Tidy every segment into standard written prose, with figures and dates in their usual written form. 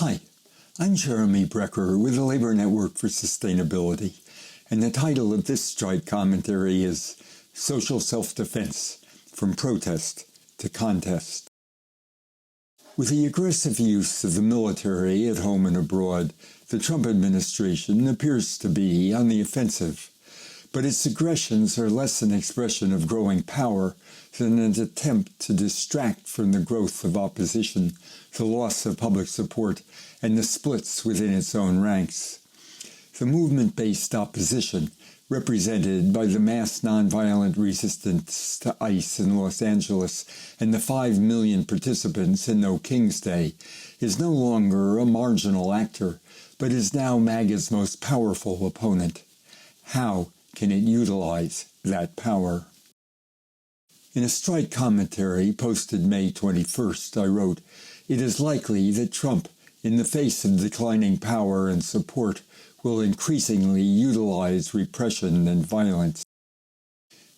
Hi, I'm Jeremy Brecker with the Labor Network for Sustainability, and the title of this strike commentary is Social Self-Defense, From Protest to Contest. With the aggressive use of the military at home and abroad, the Trump administration appears to be on the offensive, but its aggressions are less an expression of growing power than an attempt to distract from the growth of opposition, the loss of public support, and the splits within its own ranks. The movement-based opposition, represented by the mass nonviolent resistance to ICE in Los Angeles and the 5 million participants in No King's Day, is no longer a marginal actor, but is now MAGA's most powerful opponent. How can it utilize that power? In a strike commentary posted May 21st, I wrote, "It is likely that Trump, in the face of declining power and support, will increasingly utilize repression and violence.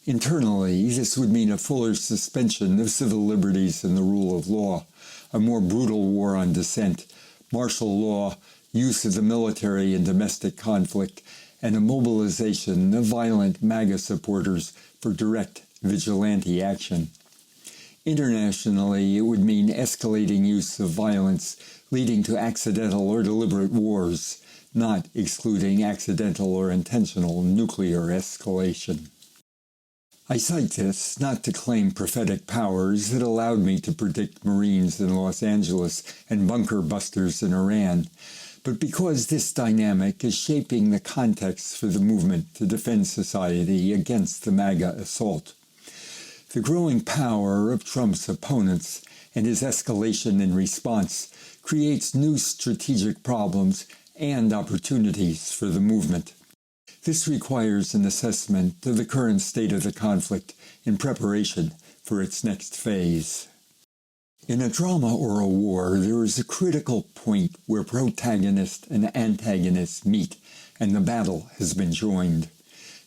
Internally, this would mean a fuller suspension of civil liberties and the rule of law, a more brutal war on dissent, martial law, use of the military in domestic conflict, and a mobilization of violent MAGA supporters for direct vigilante action. Internationally, it would mean escalating use of violence, leading to accidental or deliberate wars, not excluding accidental or intentional nuclear escalation." I cite this not to claim prophetic powers that allowed me to predict Marines in Los Angeles and bunker busters in Iran, but because this dynamic is shaping the context for the movement to defend society against the MAGA assault. The growing power of Trump's opponents and his escalation in response creates new strategic problems and opportunities for the movement. This requires an assessment of the current state of the conflict in preparation for its next phase. In a drama or a war, there is a critical point where protagonist and antagonist meet, and the battle has been joined.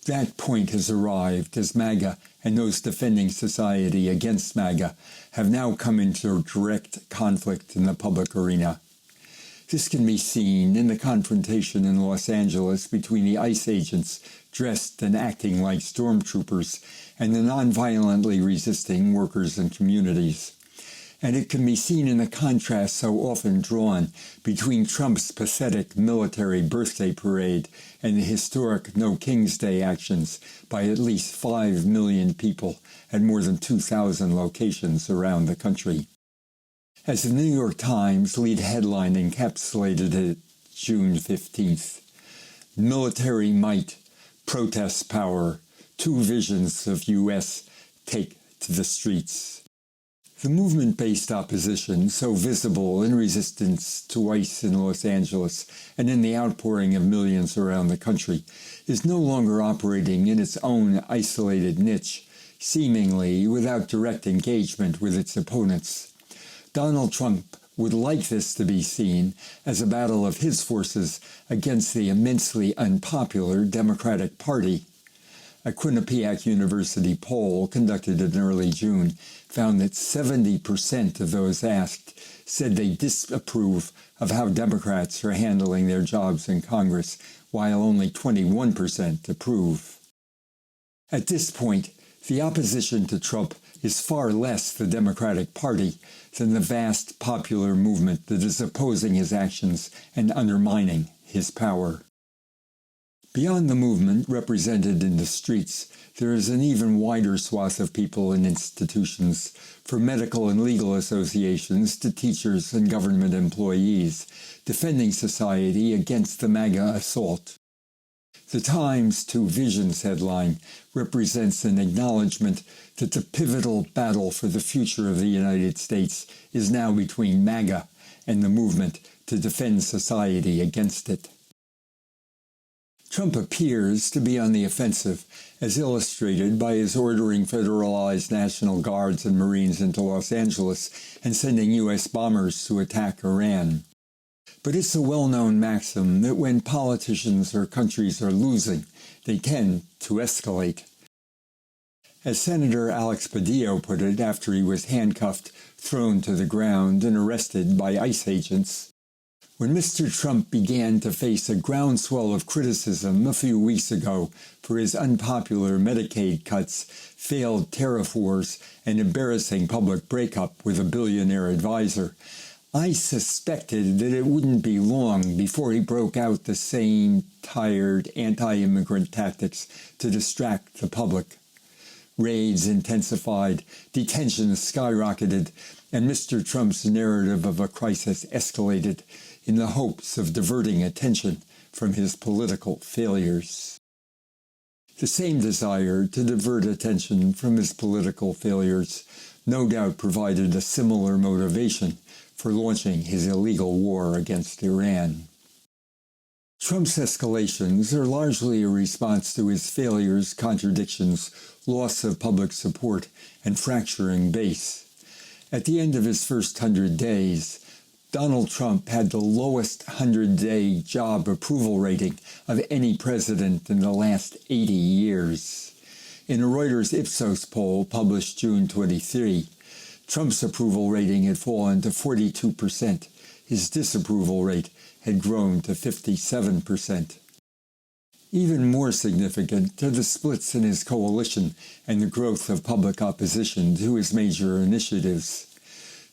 That point has arrived as MAGA and those defending society against MAGA have now come into direct conflict in the public arena. This can be seen in the confrontation in Los Angeles between the ICE agents dressed and acting like stormtroopers and the nonviolently resisting workers and communities. And it can be seen in the contrast so often drawn between Trump's pathetic military birthday parade and the historic No King's Day actions by at least 5 million people at more than 2,000 locations around the country. As the New York Times lead headline encapsulated it June 15th, "Military might, protest power, two visions of U.S. take to the streets." The movement-based opposition, so visible in resistance to ICE in Los Angeles and in the outpouring of millions around the country, is no longer operating in its own isolated niche, seemingly without direct engagement with its opponents. Donald Trump would like this to be seen as a battle of his forces against the immensely unpopular Democratic Party. A Quinnipiac University poll conducted in early June found that 70% of those asked said they disapprove of how Democrats are handling their jobs in Congress, while only 21% approve. At this point, the opposition to Trump is far less the Democratic Party than the vast popular movement that is opposing his actions and undermining his power. Beyond the movement represented in the streets, there is an even wider swath of people and institutions, from medical and legal associations to teachers and government employees, defending society against the MAGA assault. The Times' Two Visions headline represents an acknowledgement that the pivotal battle for the future of the United States is now between MAGA and the movement to defend society against it. Trump appears to be on the offensive, as illustrated by his ordering federalized National Guards and Marines into Los Angeles and sending U.S. bombers to attack Iran. But it's a well-known maxim that when politicians or countries are losing, they tend to escalate. As Senator Alex Padillo put it after he was handcuffed, thrown to the ground, and arrested by ICE agents, When Mr. Trump began to face a groundswell of criticism a few weeks ago for his unpopular Medicaid cuts, failed tariff wars, and embarrassing public breakup with a billionaire advisor, I suspected that it wouldn't be long before he broke out the same tired anti-immigrant tactics to distract the public. Raids intensified, detentions skyrocketed, and Mr. Trump's narrative of a crisis escalated in the hopes of diverting attention from his political failures. The same desire to divert attention from his political failures no doubt provided a similar motivation for launching his illegal war against Iran. Trump's escalations are largely a response to his failures, contradictions, loss of public support, and fracturing base. At the end of his first 100 days, Donald Trump had the lowest 100-day job approval rating of any president in the last 80 years. In a Reuters Ipsos poll published June 23, Trump's approval rating had fallen to 42%. His disapproval rate had grown to 57%. Even more significant are the splits in his coalition and the growth of public opposition to his major initiatives.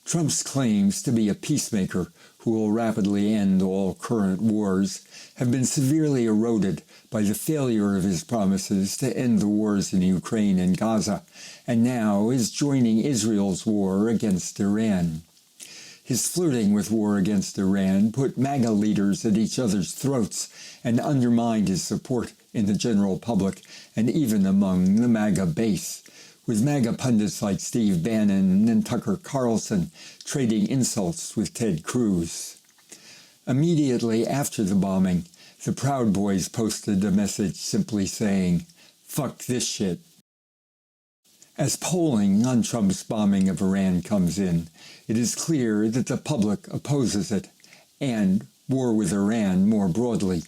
Trump's claims to be a peacemaker who will rapidly end all current wars have been severely eroded by the failure of his promises to end the wars in Ukraine and Gaza, and now is joining Israel's war against Iran. His flirting with war against Iran put MAGA leaders at each other's throats and undermined his support in the general public and even among the MAGA base, with MAGA pundits like Steve Bannon and Tucker Carlson trading insults with Ted Cruz. Immediately after the bombing, the Proud Boys posted a message simply saying, "Fuck this shit." As polling on Trump's bombing of Iran comes in, it is clear that the public opposes it, and war with Iran more broadly.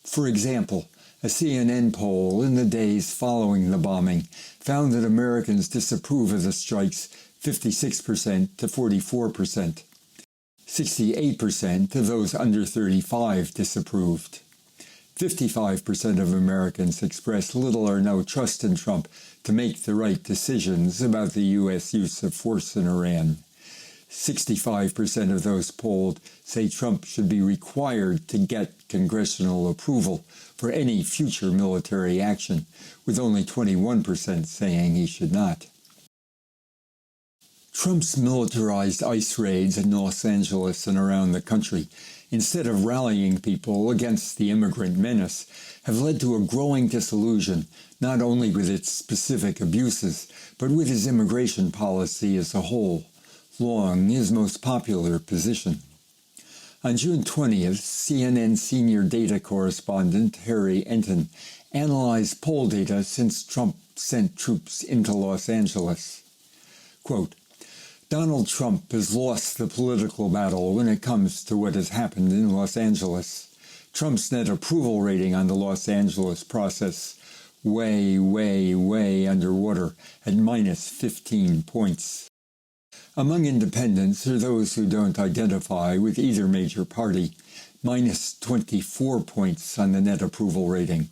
For example, a CNN poll in the days following the bombing found that Americans disapprove of the strikes 56% to 44%. 68% of those under 35 disapproved. 55% of Americans expressed little or no trust in Trump to make the right decisions about the U.S. use of force in Iran. 65% of those polled say Trump should be required to get congressional approval for any future military action, with only 21% saying he should not. Trump's militarized ICE raids in Los Angeles and around the country, instead of rallying people against the immigrant menace, have led to a growing disillusion not only with its specific abuses, but with his immigration policy as a whole, long his most popular position. On June 20th, CNN senior data correspondent Harry Enton analyzed poll data since Trump sent troops into Los Angeles. Quote, "Donald Trump has lost the political battle when it comes to what has happened in Los Angeles. Trump's net approval rating on the Los Angeles process way underwater at minus 15 points. Among independents or those who don't identify with either major party, minus 24 points on the net approval rating.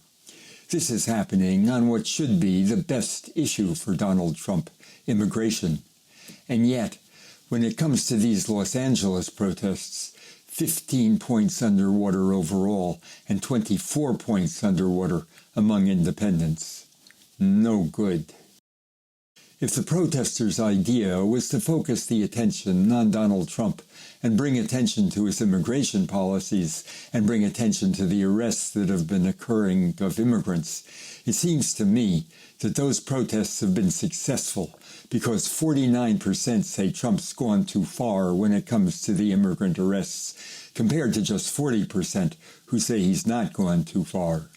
This is happening on what should be the best issue for Donald Trump, immigration. And yet, when it comes to these Los Angeles protests, 15 points underwater overall and 24 points underwater among independents. No good." If the protesters' idea was to focus the attention on Donald Trump and bring attention to his immigration policies and bring attention to the arrests that have been occurring of immigrants, it seems to me that those protests have been successful because 49% say Trump's gone too far when it comes to the immigrant arrests, compared to just 40% who say he's not gone too far.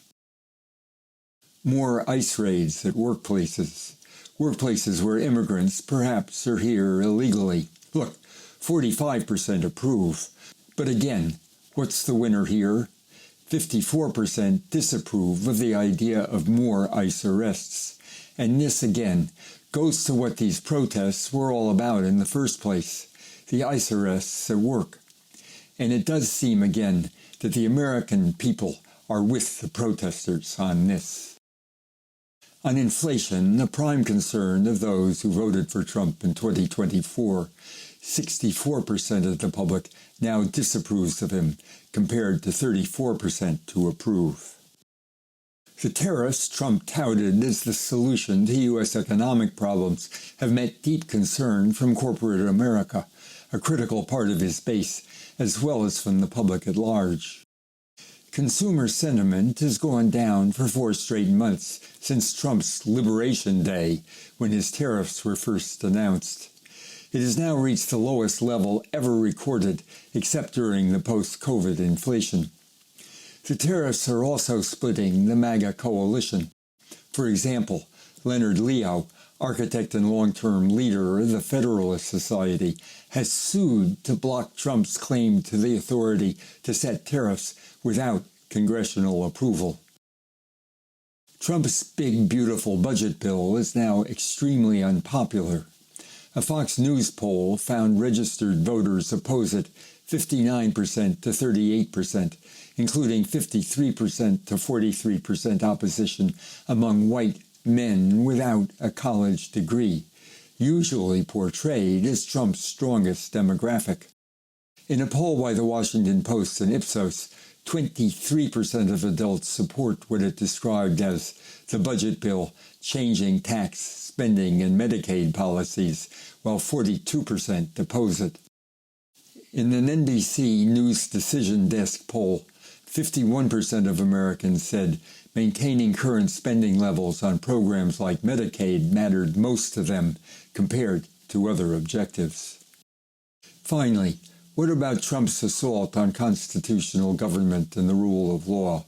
More ICE raids at workplaces where immigrants perhaps are here illegally. Look, 45% approve. But again, what's the winner here? 54% disapprove of the idea of more ICE arrests. And this, again, goes to what these protests were all about in the first place, the ICE arrests at work. And it does seem again that the American people are with the protesters on this. On inflation, the prime concern of those who voted for Trump in 2024, 64% of the public now disapproves of him, compared to 34% to approve. The tariffs Trump touted as the solution to U.S. economic problems have met deep concern from corporate America, a critical part of his base, as well as from the public at large. Consumer sentiment has gone down for 4 straight months since Trump's Liberation Day, when his tariffs were first announced. It has now reached the lowest level ever recorded, except during the post-COVID inflation. The tariffs are also splitting the MAGA coalition. For example, Leonard Leo, architect and long-term leader of the Federalist Society, has sued to block Trump's claim to the authority to set tariffs without congressional approval. Trump's big, beautiful budget bill is now extremely unpopular. A Fox News poll found registered voters oppose it 59% to 38%, including 53% to 43% opposition among white men without a college degree, usually portrayed as Trump's strongest demographic. In a poll by the Washington Post and Ipsos, 23% of adults support what it described as the budget bill changing tax, spending, and Medicaid policies, while 42% oppose it. In an NBC News Decision Desk poll, 51% of Americans said maintaining current spending levels on programs like Medicaid mattered most to them compared to other objectives. Finally, what about Trump's assault on constitutional government and the rule of law?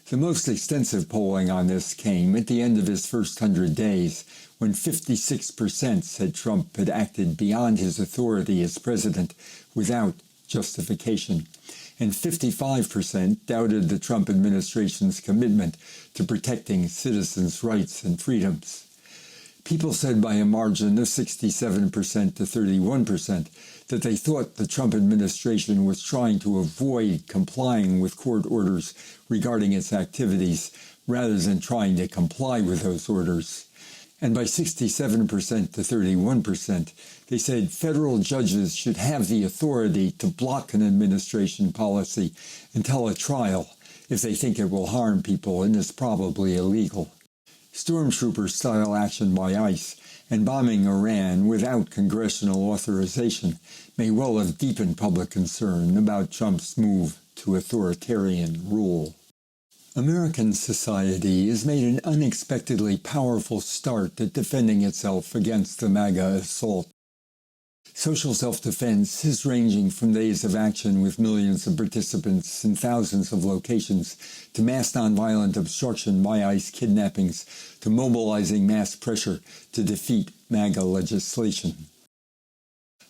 The most extensive polling on this came at the end of his first 100 days, when 56% said Trump had acted beyond his authority as president without justification, and 55% doubted the Trump administration's commitment to protecting citizens' rights and freedoms. People said by a margin of 67% to 31% that they thought the Trump administration was trying to avoid complying with court orders regarding its activities rather than trying to comply with those orders. And by 67% to 31%, they said federal judges should have the authority to block an administration policy until a trial if they think it will harm people and is probably illegal. Stormtrooper-style action by ICE and bombing Iran without congressional authorization may well have deepened public concern about Trump's move to authoritarian rule. American society has made an unexpectedly powerful start at defending itself against the MAGA assault. Social self-defense is ranging from days of action with millions of participants in thousands of locations to mass nonviolent obstruction by ICE kidnappings to mobilizing mass pressure to defeat MAGA legislation.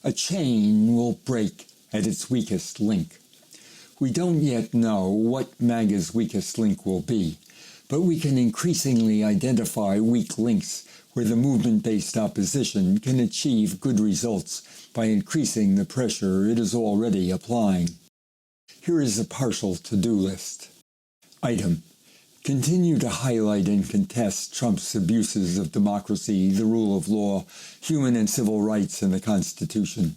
A chain will break at its weakest link. We don't yet know what MAGA's weakest link will be, but we can increasingly identify weak links where the movement-based opposition can achieve good results by increasing the pressure it is already applying. Here is a partial to-do list. Item: continue to highlight and contest Trump's abuses of democracy, the rule of law, human and civil rights, and the Constitution.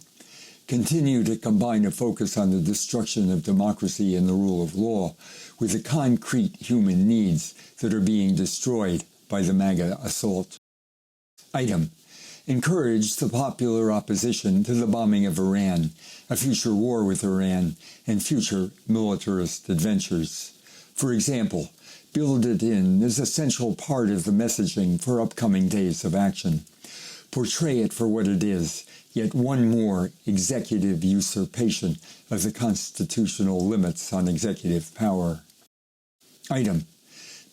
Continue to combine a focus on the destruction of democracy and the rule of law with the concrete human needs that are being destroyed by the MAGA assault. Item: encourage the popular opposition to the bombing of Iran, a future war with Iran, and future militarist adventures. For example, build it in as a central part of the messaging for upcoming days of action. Portray it for what it is, yet one more executive usurpation of the constitutional limits on executive power. Item: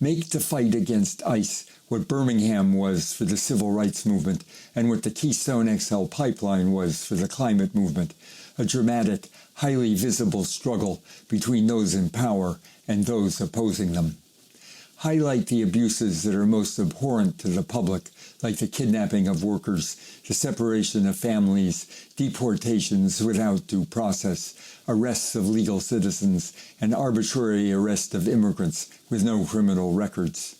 make the fight against ICE what Birmingham was for the civil rights movement and what the Keystone XL pipeline was for the climate movement, a dramatic, highly visible struggle between those in power and those opposing them. highlight the abuses that are most abhorrent to the public, like the kidnapping of workers, the separation of families, deportations without due process, arrests of legal citizens, and arbitrary arrest of immigrants with no criminal records.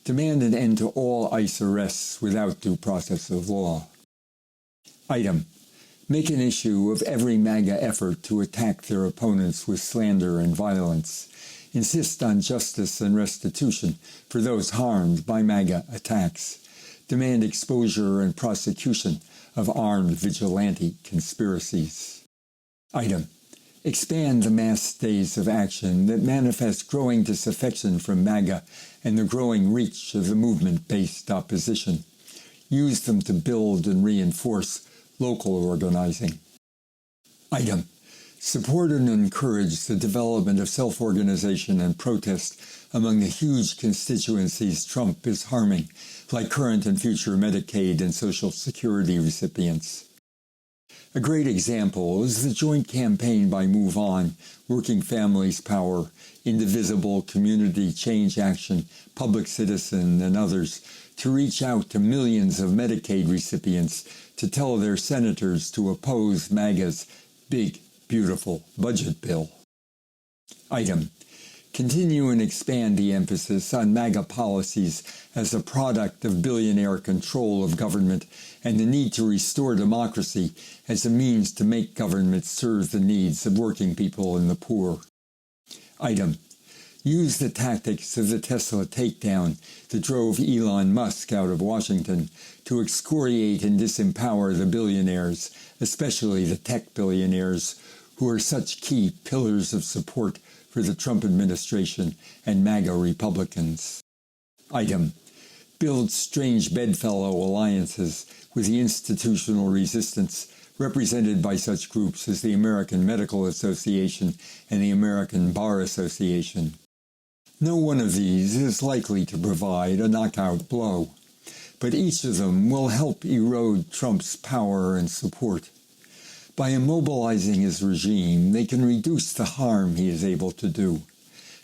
Demand an end to all ICE arrests without due process of law. Item: make an issue of every MAGA effort to attack their opponents with slander and violence. Insist on justice and restitution for those harmed by MAGA attacks. Demand exposure and prosecution of armed vigilante conspiracies. Item: expand the mass days of action that manifest growing disaffection from MAGA and the growing reach of the movement-based opposition. Use them to build and reinforce local organizing. Item: support and encourage the development of self-organization and protest among the huge constituencies Trump is harming, like current and future Medicaid and Social Security recipients. A great example is the joint campaign by Move On, Working Families Power, Indivisible, Community Change Action, Public Citizen, and others to reach out to millions of Medicaid recipients to tell their senators to oppose MAGA's big, beautiful budget bill. Item: continue and expand the emphasis on MAGA policies as a product of billionaire control of government and the need to restore democracy as a means to make government serve the needs of working people and the poor. Item: use the tactics of the Tesla takedown that drove Elon Musk out of Washington to excoriate and disempower the billionaires, especially the tech billionaires, who are such key pillars of support for the Trump administration and MAGA Republicans. Item: build strange bedfellow alliances with the institutional resistance represented by such groups as the American Medical Association and the American Bar Association. No one of these is likely to provide a knockout blow, but each of them will help erode Trump's power and support. By immobilizing his regime, they can reduce the harm he is able to do.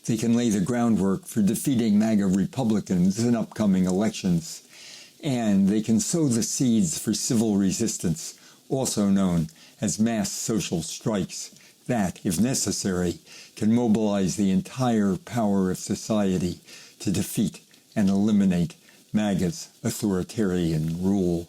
They can lay the groundwork for defeating MAGA Republicans in upcoming elections, and they can sow the seeds for civil resistance, also known as mass social strikes, that, if necessary, can mobilize the entire power of society to defeat and eliminate MAGA's authoritarian rule.